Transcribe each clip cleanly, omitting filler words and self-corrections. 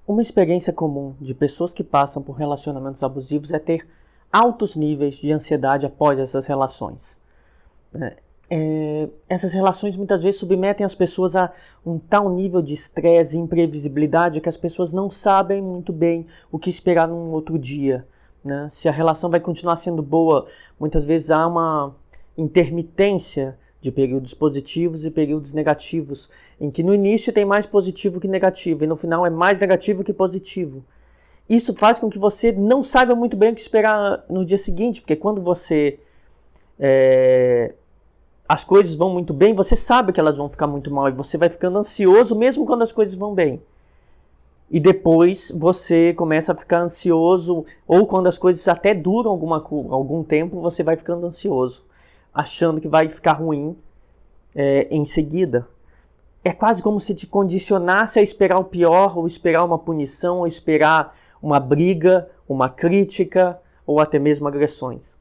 Uma experiência comum de pessoas que passam por relacionamentos abusivos é ter altos níveis de ansiedade após essas relações. Essas relações muitas vezes submetem as pessoas a um tal nível de estresse e imprevisibilidade que as pessoas não sabem muito bem o que esperar num outro dia, né? Se a relação vai continuar sendo boa, muitas vezes há uma intermitência de períodos positivos e períodos negativos, em que no início tem mais positivo que negativo, e no final é mais negativo que positivo. Isso faz com que você não saiba muito bem o que esperar no dia seguinte, porque quando as coisas vão muito bem, você sabe que elas vão ficar muito mal, e você vai ficando ansioso mesmo quando as coisas vão bem. E depois você começa a ficar ansioso, ou quando as coisas até duram algum tempo, você vai ficando ansioso, achando que vai ficar ruim em seguida. É quase como se te condicionasse a esperar o pior, ou esperar uma punição, ou esperar uma briga, uma crítica, ou até mesmo agressões.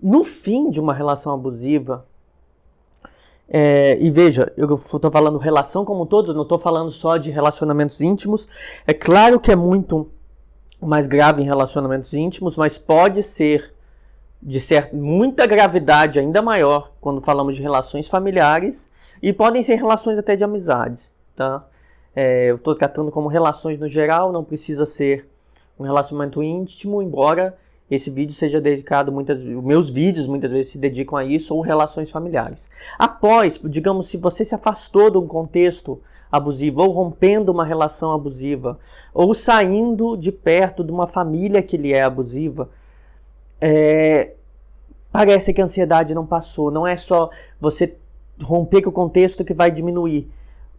No fim de uma relação abusiva, e veja, eu estou falando relação como um todo, não estou falando só de relacionamentos íntimos. É claro que é muito mais grave em relacionamentos íntimos, mas pode ser de muita gravidade ainda maior quando falamos de relações familiares, e podem ser relações até de amizade, tá? Eu estou tratando como relações no geral, não precisa ser um relacionamento íntimo, embora esse vídeo seja dedicado, meus vídeos muitas vezes se dedicam a isso, ou relações familiares. Após, digamos, se você se afastou de um contexto abusivo, ou rompendo uma relação abusiva, ou saindo de perto de uma família que lhe é abusiva, parece que a ansiedade não passou. Não é só você romper com o contexto que vai diminuir.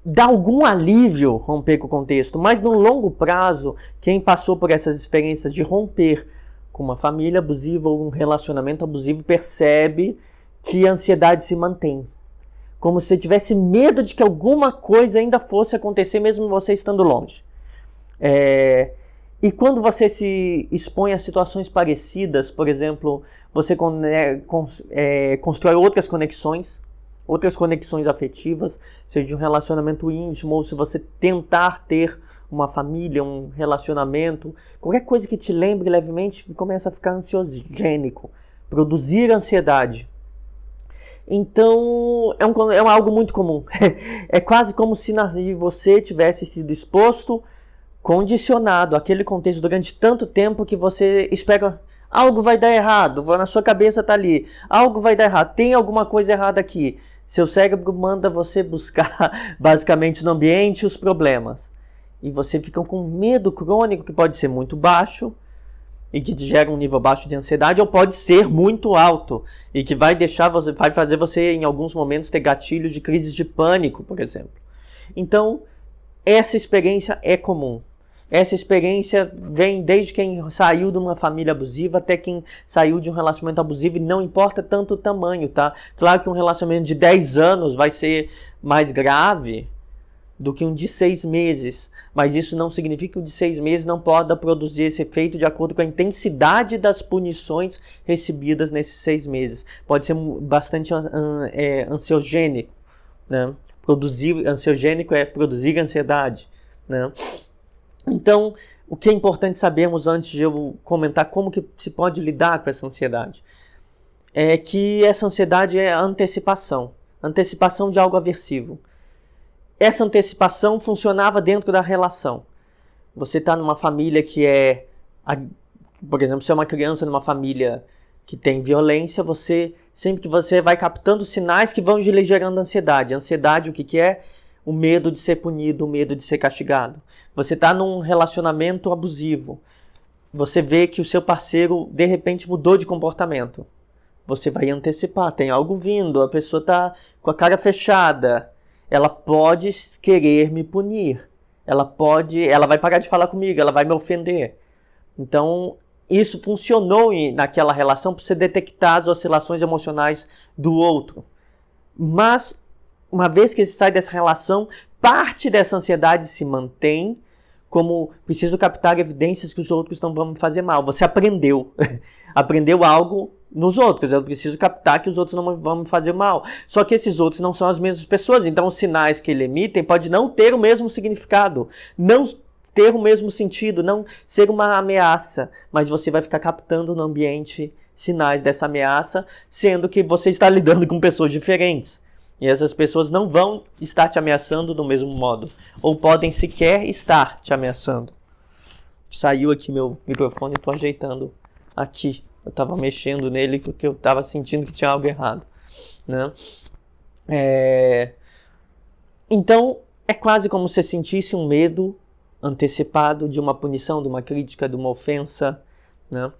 Dá algum alívio romper com o contexto, mas no longo prazo, quem passou por essas experiências de romper com uma família abusiva ou um relacionamento abusivo percebe que a ansiedade se mantém. Como se você tivesse medo de que alguma coisa ainda fosse acontecer, mesmo você estando longe. E quando você se expõe a situações parecidas, por exemplo, você constrói outras conexões afetivas, seja de um relacionamento íntimo, ou se você tentar ter uma família, um relacionamento, qualquer coisa que te lembre levemente, começa a ficar ansiogênico, produzir ansiedade. Então, é algo muito comum. É quase como se você tivesse sido exposto, condicionado àquele contexto durante tanto tempo que você espera, algo vai dar errado, na sua cabeça está ali, algo vai dar errado, tem alguma coisa errada aqui. Seu cérebro manda você buscar, basicamente, no ambiente os problemas. E você fica com medo crônico, que pode ser muito baixo, e que te gera um nível baixo de ansiedade, ou pode ser muito alto, e que vai fazer você, em alguns momentos, ter gatilhos de crises de pânico, por exemplo. Então, essa experiência é comum. Essa experiência vem desde quem saiu de uma família abusiva até quem saiu de um relacionamento abusivo, e não importa tanto o tamanho, tá? Claro que um relacionamento de 10 anos vai ser mais grave do que um de 6 meses, mas isso não significa que o de 6 meses não pode produzir esse efeito de acordo com a intensidade das punições recebidas nesses 6 meses. Pode ser bastante ansiogênico, né? Ansiogênico é produzir ansiedade, né? Então, o que é importante sabermos antes de eu comentar como que se pode lidar com essa ansiedade, é que essa ansiedade é a antecipação de algo aversivo. Essa antecipação funcionava dentro da relação. Você está numa família por exemplo, se é uma criança numa família que tem violência, sempre que você vai captando sinais que vão lhe gerando ansiedade. Ansiedade, o que é? O medo de ser punido, o medo de ser castigado. Você está num relacionamento abusivo. Você vê que o seu parceiro, de repente, mudou de comportamento. Você vai antecipar, tem algo vindo, a pessoa está com a cara fechada. Ela pode querer me punir. Ela vai parar de falar comigo, ela vai me ofender. Então, isso funcionou naquela relação para você detectar as oscilações emocionais do outro. Mas, uma vez que você sai dessa relação, parte dessa ansiedade se mantém como preciso captar evidências que os outros não vão me fazer mal. Você aprendeu. Aprendeu algo nos outros. Eu preciso captar que os outros não vão me fazer mal. Só que esses outros não são as mesmas pessoas. Então, os sinais que ele emitem podem não ter o mesmo significado. Não ter o mesmo sentido, não ser uma ameaça, mas você vai ficar captando no ambiente sinais dessa ameaça, sendo que você está lidando com pessoas diferentes. E essas pessoas não vão estar te ameaçando do mesmo modo, ou podem sequer estar te ameaçando. Saiu aqui meu microfone, estou ajeitando aqui. Eu estava mexendo nele porque eu estava sentindo que tinha algo errado, né? Então, é quase como se sentisse um medo antecipado de uma punição, de uma crítica, de uma ofensa, né?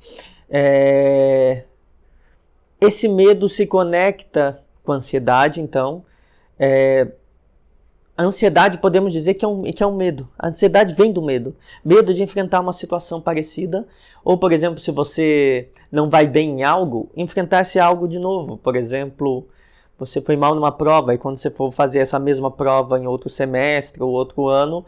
Esse medo se conecta com a ansiedade, então. A ansiedade, podemos dizer que é um medo. A ansiedade vem do medo. Medo de enfrentar uma situação parecida. Ou, por exemplo, se você não vai bem em algo, enfrentar esse algo de novo. Por exemplo, você foi mal numa prova e quando você for fazer essa mesma prova em outro semestre ou outro ano,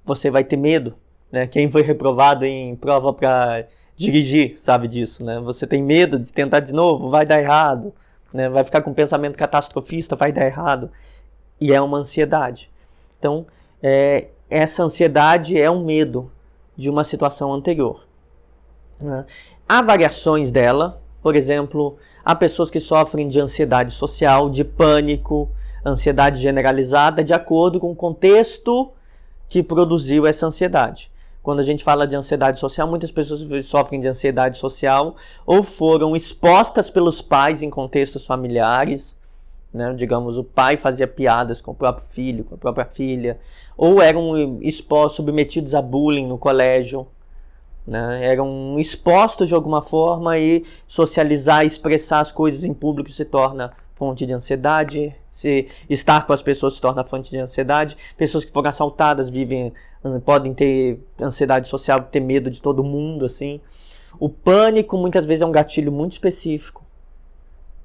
você vai ter medo, né? Quem foi reprovado em prova para dirigir sabe disso, né? Você tem medo de tentar de novo, vai dar errado, né? Vai ficar com um pensamento catastrofista, vai dar errado. E é uma ansiedade. Então, essa ansiedade é um medo de uma situação anterior, né? Há variações dela. Por exemplo, há pessoas que sofrem de ansiedade social, de pânico, ansiedade generalizada, de acordo com o contexto que produziu essa ansiedade. Quando a gente fala de ansiedade social, muitas pessoas sofrem de ansiedade social ou foram expostas pelos pais em contextos familiares, né? Digamos, o pai fazia piadas com o próprio filho, com a própria filha, ou eram submetidos a bullying no colégio, né? Eram expostos de alguma forma e socializar, expressar as coisas em público se torna fonte de ansiedade, se estar com as pessoas se torna fonte de ansiedade. Pessoas que foram assaltadas podem ter ansiedade social, ter medo de todo mundo, assim. O pânico muitas vezes é um gatilho muito específico.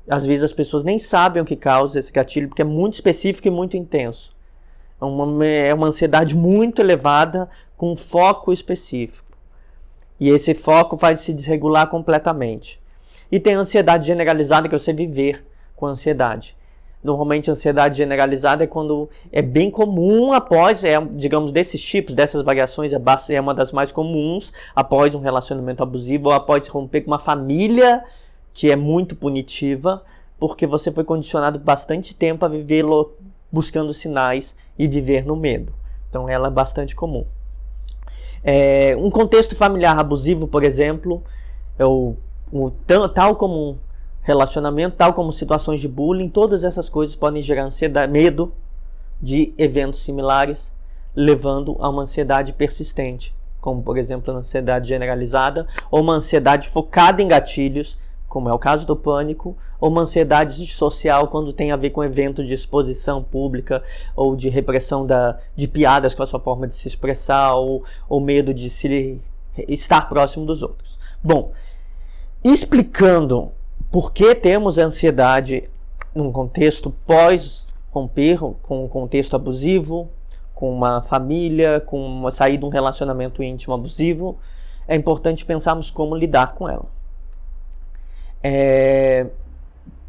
Às vezes as pessoas nem sabem o que causa esse gatilho, porque é muito específico e muito intenso. É uma ansiedade muito elevada com um foco específico. E esse foco faz se desregular completamente. E tem a ansiedade generalizada, que é você viver com ansiedade. Normalmente a ansiedade generalizada é quando é bem comum digamos, desses tipos, dessas variações, é uma das mais comuns após um relacionamento abusivo ou após romper com uma família que é muito punitiva, porque você foi condicionado bastante tempo a viver buscando sinais e viver no medo. Então ela é bastante comum. Um contexto familiar abusivo, por exemplo, tal como um relacionamento, tal como situações de bullying, todas essas coisas podem gerar ansiedade, medo de eventos similares, levando a uma ansiedade persistente, como por exemplo a ansiedade generalizada, ou uma ansiedade focada em gatilhos, como é o caso do pânico, ou uma ansiedade social quando tem a ver com eventos de exposição pública, ou de repressão de piadas com a sua forma de se expressar, ou medo de estar próximo dos outros. Bom, explicando por que temos ansiedade num contexto pós-romper com um contexto abusivo, com uma família, sair de um relacionamento íntimo abusivo, é importante pensarmos como lidar com ela.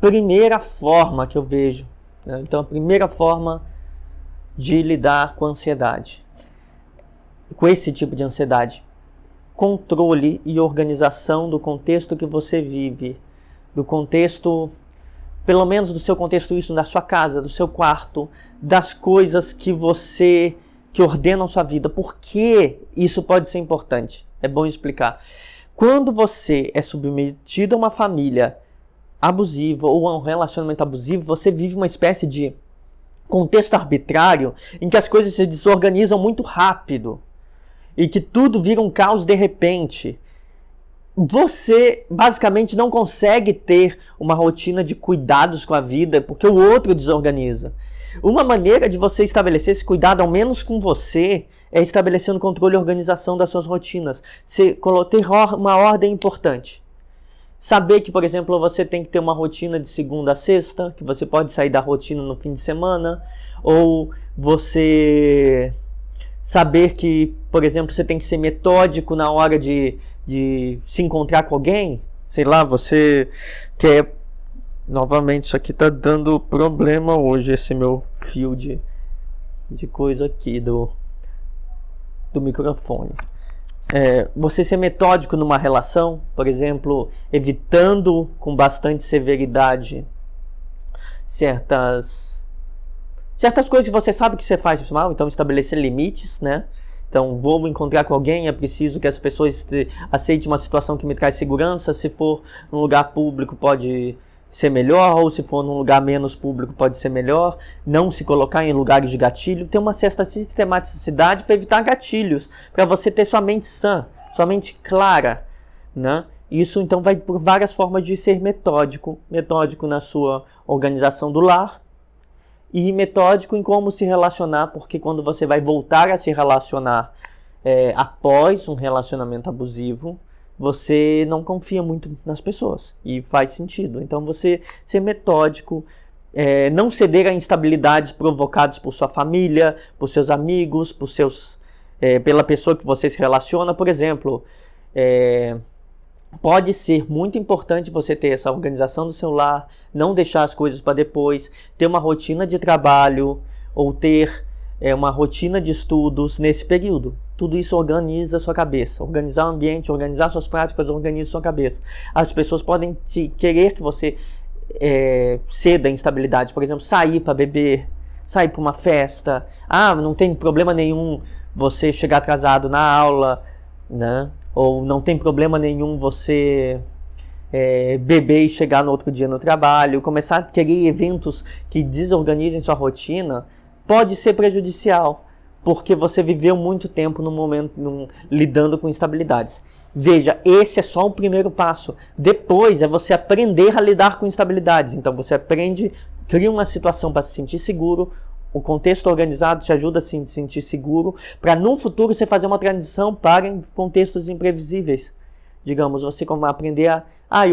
Primeira forma que eu vejo, né? Então a primeira forma de lidar com a ansiedade, com esse tipo de ansiedade, controle e organização do contexto que você vive, do contexto, pelo menos do seu contexto, isso da sua casa, do seu quarto, das coisas que ordenam sua vida. Por que isso pode ser importante? É bom explicar. Quando você é submetido a uma família abusiva ou a um relacionamento abusivo, você vive uma espécie de contexto arbitrário em que as coisas se desorganizam muito rápido e que tudo vira um caos de repente. Você basicamente não consegue ter uma rotina de cuidados com a vida porque o outro desorganiza. Uma maneira de você estabelecer esse cuidado, ao menos com você, é estabelecendo controle e organização das suas rotinas. Ter uma ordem importante. Saber que, por exemplo, você tem que ter uma rotina de segunda a sexta, que você pode sair da rotina no fim de semana, ou você saber que, por exemplo, você tem que ser metódico na hora de se encontrar com alguém. Sei lá, você quer... Novamente, isso aqui tá dando problema hoje, esse meu fio de coisa aqui do microfone. Você ser metódico numa relação, por exemplo, evitando com bastante severidade certas coisas que você sabe que você faz mal, então estabelecer limites, né? Então, vou me encontrar com alguém, é preciso que essa pessoa aceite uma situação que me traz segurança. Se for num lugar público, pode ser melhor, ou se for num lugar menos público, pode ser melhor. Não se colocar em lugares de gatilho. Ter uma certa sistematicidade para evitar gatilhos, para você ter sua mente sã, sua mente clara, né? Isso, então, vai por várias formas de ser metódico na sua organização do lar, e metódico em como se relacionar, porque quando você vai voltar a se relacionar após um relacionamento abusivo, você não confia muito nas pessoas, e faz sentido. Então você ser metódico, não ceder a instabilidades provocadas por sua família, por seus amigos, pela pessoa que você se relaciona. Por exemplo, pode ser muito importante você ter essa organização do seu lar, não deixar as coisas para depois, ter uma rotina de trabalho ou ter uma rotina de estudos nesse período. Tudo isso organiza a sua cabeça. Organizar o ambiente, organizar suas práticas, organiza a sua cabeça. As pessoas podem querer que você ceda a instabilidade. Por exemplo, sair para beber, sair para uma festa. Não tem problema nenhum você chegar atrasado na aula, né? Ou não tem problema nenhum você beber e chegar no outro dia no trabalho. Começar a querer eventos que desorganizem sua rotina pode ser prejudicial, porque você viveu muito tempo lidando com instabilidades. Veja, esse é só o primeiro passo. Depois é você aprender a lidar com instabilidades. Então você cria uma situação para se sentir seguro. O contexto organizado te ajuda a se sentir seguro, para no futuro você fazer uma transição para contextos imprevisíveis. Digamos, você como aprender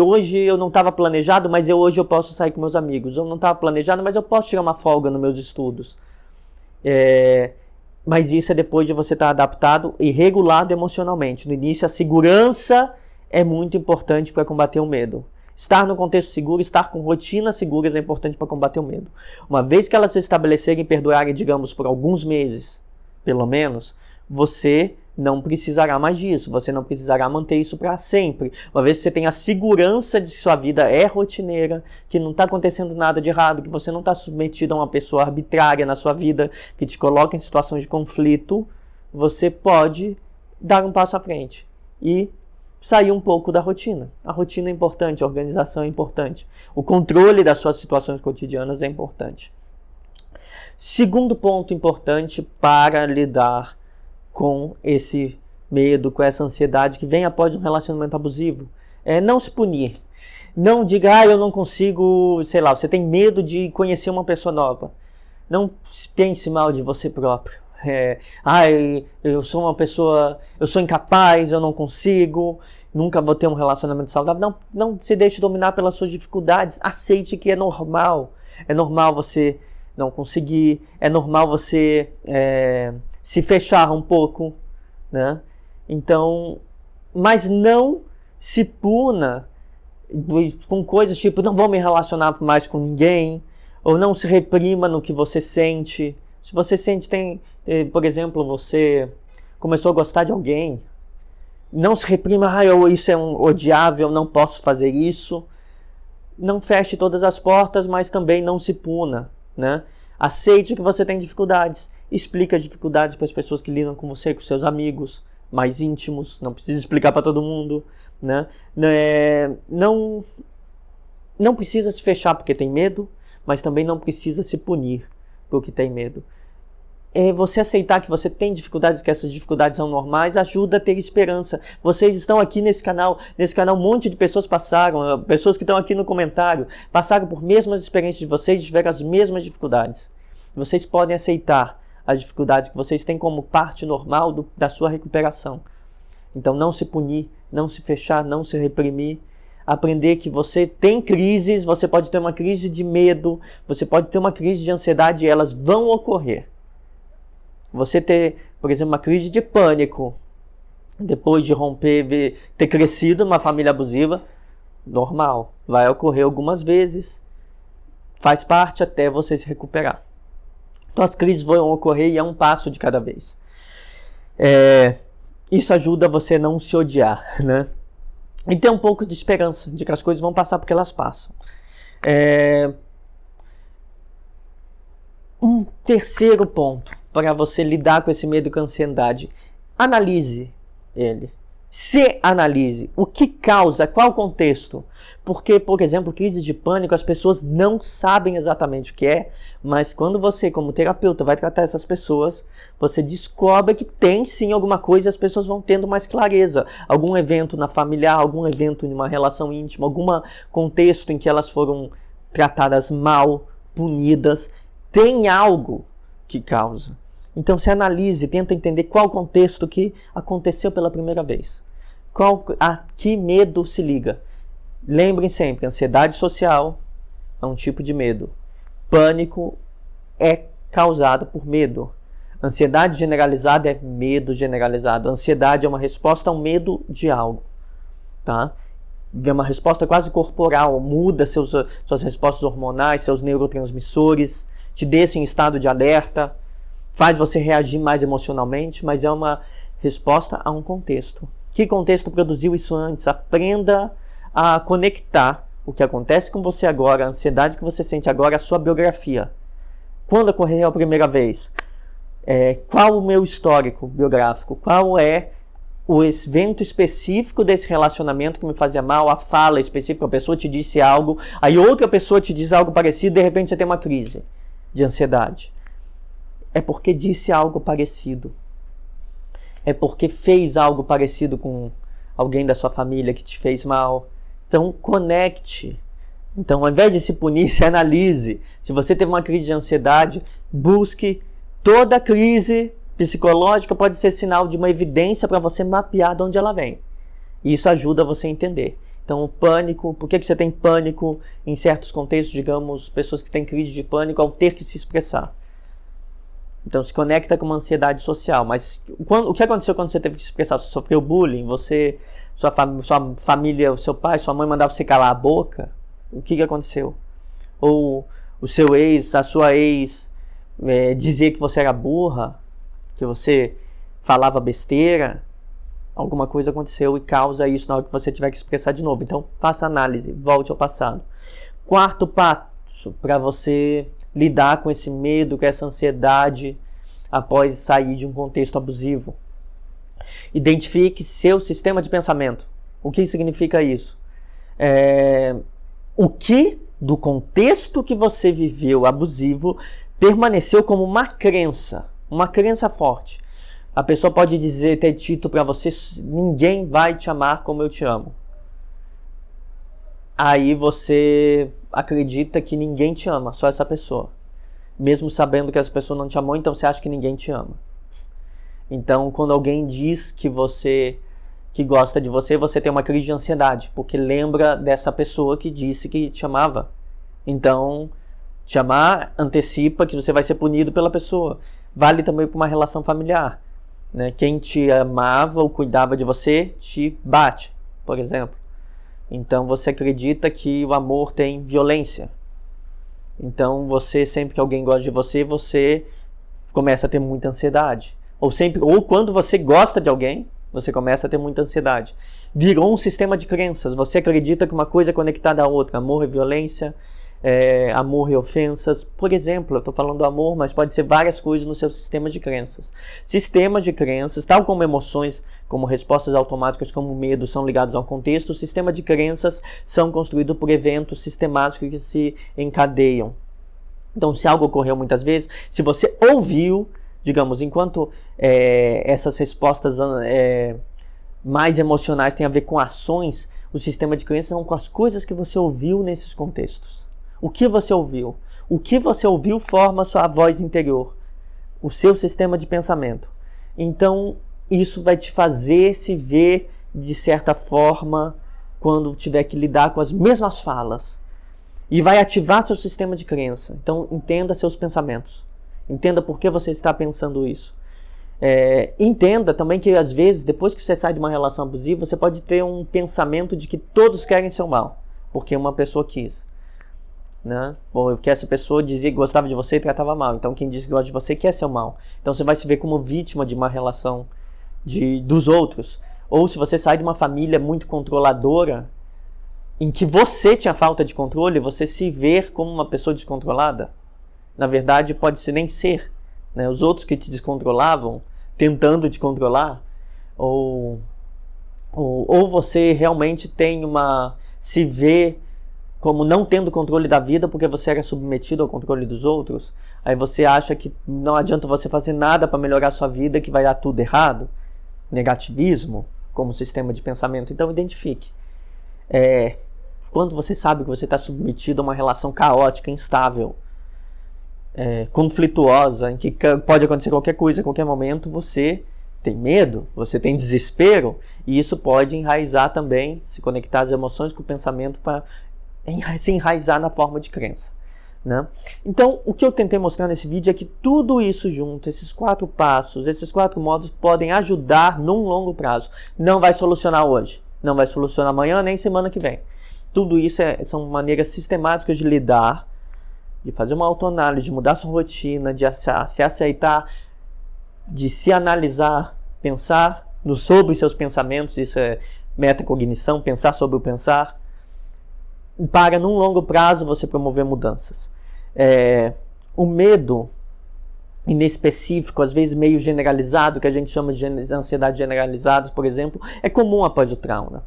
hoje eu não estava planejado, mas hoje eu posso sair com meus amigos. Eu não estava planejado, mas eu posso tirar uma folga nos meus estudos. Mas isso é depois de você estar adaptado e regulado emocionalmente. No início, a segurança é muito importante para combater o medo. Estar no contexto seguro, estar com rotinas seguras é importante para combater o medo. Uma vez que elas se estabelecerem e perdurarem, digamos, por alguns meses, pelo menos, você não precisará mais disso. Você não precisará manter isso para sempre. Uma vez que você tem a segurança de que sua vida é rotineira, que não está acontecendo nada de errado, que você não está submetido a uma pessoa arbitrária na sua vida, que te coloca em situações de conflito, você pode dar um passo à frente e sair um pouco da rotina. A rotina é importante, a organização é importante. O controle das suas situações cotidianas é importante. Segundo ponto importante para lidar com esse medo, com essa ansiedade que vem após um relacionamento abusivo, é não se punir. Não diga, eu não consigo, você tem medo de conhecer uma pessoa nova. Não pense mal de você próprio. Eu sou uma pessoa, eu sou incapaz, eu não consigo, nunca vou ter um relacionamento saudável. Não se deixe dominar pelas suas dificuldades. Aceite que é normal. É normal você não conseguir, é normal você se fechar um pouco, né? Então, mas não se puna com coisas tipo, não vou me relacionar mais com ninguém, ou não se reprima no que você sente. Se você sente, por exemplo, você começou a gostar de alguém, não se reprima, isso é odiável, não posso fazer isso. Não feche todas as portas, mas também não se puna, né? Aceite que você tem dificuldades. Explique as dificuldades para as pessoas que lidam com você, com seus amigos mais íntimos. Não precisa explicar para todo mundo, né? Não precisa se fechar porque tem medo, mas também não precisa se punir porque tem medo. Você aceitar que você tem dificuldades, que essas dificuldades são normais, ajuda a ter esperança. Vocês estão aqui nesse canal um monte de pessoas passaram, pessoas que estão aqui no comentário, passaram por mesmas experiências de vocês, tiveram as mesmas dificuldades. Vocês podem aceitar as dificuldades que vocês têm como parte normal da sua recuperação. Então não se punir, não se fechar, não se reprimir. Aprender que você tem crises, você pode ter uma crise de medo, você pode ter uma crise de ansiedade e elas vão ocorrer. Você ter, por exemplo, uma crise de pânico, depois de romper, ter crescido numa família abusiva, normal. Vai ocorrer algumas vezes, faz parte até você se recuperar. Então as crises vão ocorrer e é um passo de cada vez. Isso ajuda você a não se odiar, né? E ter um pouco de esperança de que as coisas vão passar porque elas passam. Um terceiro ponto para você lidar com esse medo e com a ansiedade: analise ele. Se analise. O que causa? Qual o contexto? Porque, por exemplo, crise de pânico, as pessoas não sabem exatamente o que é, mas quando você, como terapeuta, vai tratar essas pessoas, você descobre que tem sim alguma coisa e as pessoas vão tendo mais clareza. Algum evento na familiar, algum evento em uma relação íntima, algum contexto em que elas foram tratadas mal, punidas, tem algo que causa. Então se analise, tenta entender qual o contexto que aconteceu pela primeira vez. A que medo se liga? Lembrem sempre, ansiedade social é um tipo de medo. Pânico é causado por medo. Ansiedade generalizada é medo generalizado. Ansiedade é uma resposta ao medo de algo. Tá? É uma resposta quase corporal, muda suas respostas hormonais, seus neurotransmissores, te deixa em estado de alerta, faz você reagir mais emocionalmente, mas é uma resposta a um contexto. Que contexto produziu isso antes? Aprenda a conectar o que acontece com você agora, a ansiedade que você sente agora, a sua biografia. Quando ocorreu a primeira vez? Qual o meu histórico biográfico? Qual é o evento específico desse relacionamento que me fazia mal? A fala específica, a pessoa te disse algo, aí outra pessoa te diz algo parecido, de repente você tem uma crise de ansiedade. É porque disse algo parecido. É porque fez algo parecido com alguém da sua família que te fez mal. Então, conecte. Então, ao invés de se punir, se analise. Se você teve uma crise de ansiedade, busque. Toda crise psicológica pode ser sinal de uma evidência para você mapear de onde ela vem. E isso ajuda você a entender. Então, o pânico, por que você tem pânico em certos contextos, digamos, pessoas que têm crise de pânico ao ter que se expressar. Então, se conecta com uma ansiedade social. Mas o que aconteceu quando você teve que se expressar? Você sofreu bullying? Sua família, o seu pai, sua mãe mandava você calar a boca? O que aconteceu? Ou o seu ex, a sua ex, dizer que você era burra? Que você falava besteira? Alguma coisa aconteceu e causa isso na hora que você tiver que expressar de novo. Então, faça análise, volte ao passado. Quarto passo para você lidar com esse medo, com essa ansiedade após sair de um contexto abusivo. Identifique seu sistema de pensamento. O que significa isso? O que do contexto que você viveu abusivo permaneceu como uma crença forte. A pessoa pode ter dito para você: ninguém vai te amar como eu te amo. Aí você acredita que ninguém te ama, só essa pessoa. Mesmo sabendo que essa pessoa não te amou, então você acha que ninguém te ama. Então, quando alguém diz que gosta de você, você tem uma crise de ansiedade, porque lembra dessa pessoa que disse que te amava. Então, te amar antecipa que você vai ser punido pela pessoa. Vale também para uma relação familiar, né? Quem te amava ou cuidava de você te bate, por exemplo. Então você acredita que o amor tem violência. Então sempre que alguém gosta de você, você começa a ter muita ansiedade. Ou quando você gosta de alguém, você começa a ter muita ansiedade. Virou um sistema de crenças. Você acredita que uma coisa é conectada à outra. Amor e violência, amor e ofensas. Por exemplo, eu estou falando do amor, mas pode ser várias coisas no seu sistema de crenças. Sistemas de crenças, tal como emoções, como respostas automáticas, como medo, são ligados ao contexto. O sistema de crenças são construídos por eventos sistemáticos que se encadeiam. Então, se algo ocorreu muitas vezes, se você ouviu, digamos, enquanto essas respostas mais emocionais têm a ver com ações, o sistema de crenças são com as coisas que você ouviu nesses contextos. O que você ouviu? O que você ouviu forma a sua voz interior, o seu sistema de pensamento. Então, isso vai te fazer se ver de certa forma quando tiver que lidar com as mesmas falas. E vai ativar seu sistema de crença. Então, entenda seus pensamentos. Entenda por que você está pensando isso. Entenda também que, às vezes, depois que você sai de uma relação abusiva, você pode ter um pensamento de que todos querem seu mal, porque uma pessoa quis. Né? Ou que essa pessoa dizia que gostava de você e tratava mal. Então, quem diz que gosta de você quer seu mal. Então, você vai se ver como vítima de uma relação dos outros. Ou se você sai de uma família muito controladora, em que você tinha falta de controle, você se ver como uma pessoa descontrolada. Na verdade, pode ser nem ser, né? Os outros que te descontrolavam, tentando te controlar, ou você realmente se vê como não tendo controle da vida porque você era submetido ao controle dos outros. Aí você acha que não adianta você fazer nada para melhorar a sua vida, que vai dar tudo errado. Negativismo como sistema de pensamento. Então identifique. Quando você sabe que você está submetido a uma relação caótica, instável, conflituosa, em que pode acontecer qualquer coisa a qualquer momento, você tem medo, você tem desespero, e isso pode enraizar também, se conectar as emoções com o pensamento para se enraizar na forma de crença, né? Então, o que eu tentei mostrar nesse vídeo é que tudo isso junto, esses 4 passos, esses 4 modos podem ajudar num longo prazo. Não vai solucionar hoje, não vai solucionar amanhã, nem semana que vem. Tudo isso são maneiras sistemáticas de lidar, de fazer uma autoanálise, de mudar sua rotina, de se aceitar, de se analisar, pensar sobre seus pensamentos, isso é metacognição, pensar sobre o pensar, para num longo prazo você promover mudanças. O medo inespecífico, às vezes meio generalizado, que a gente chama de ansiedade generalizada, por exemplo, é comum após o trauma.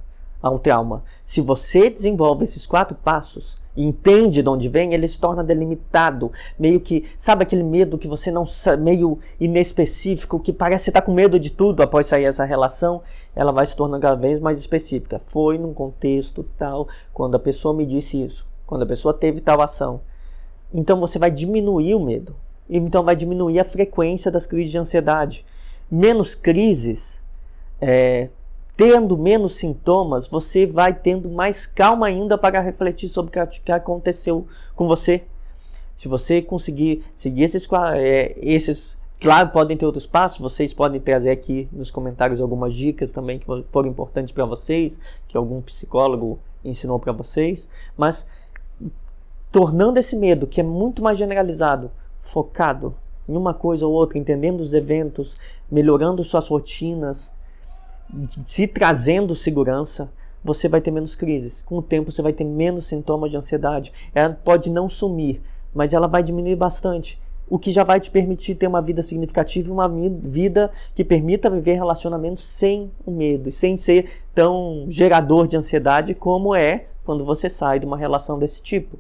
Se você desenvolve esses 4 passos e entende de onde vem, ele se torna delimitado. Meio que, sabe aquele medo que você não sabe, meio inespecífico, que parece estar com medo de tudo após sair essa relação, ela vai se tornando cada vez mais específica. Foi num contexto tal, quando a pessoa me disse isso, quando a pessoa teve tal ação. Então você vai diminuir o medo. Então vai diminuir a frequência das crises de ansiedade. Menos crises, tendo menos sintomas, você vai tendo mais calma ainda para refletir sobre o que aconteceu com você. Se você conseguir seguir esses, claro, podem ter outros passos, vocês podem trazer aqui nos comentários algumas dicas também que foram importantes para vocês, que algum psicólogo ensinou para vocês, mas tornando esse medo, que é muito mais generalizado, focado em uma coisa ou outra, entendendo os eventos, melhorando suas rotinas, se trazendo segurança, você vai ter menos crises. Com o tempo você vai ter menos sintomas de ansiedade. Ela pode não sumir, mas ela vai diminuir bastante, o que já vai te permitir ter uma vida significativa e uma vida que permita viver relacionamentos sem o medo, sem ser tão gerador de ansiedade como é quando você sai de uma relação desse tipo.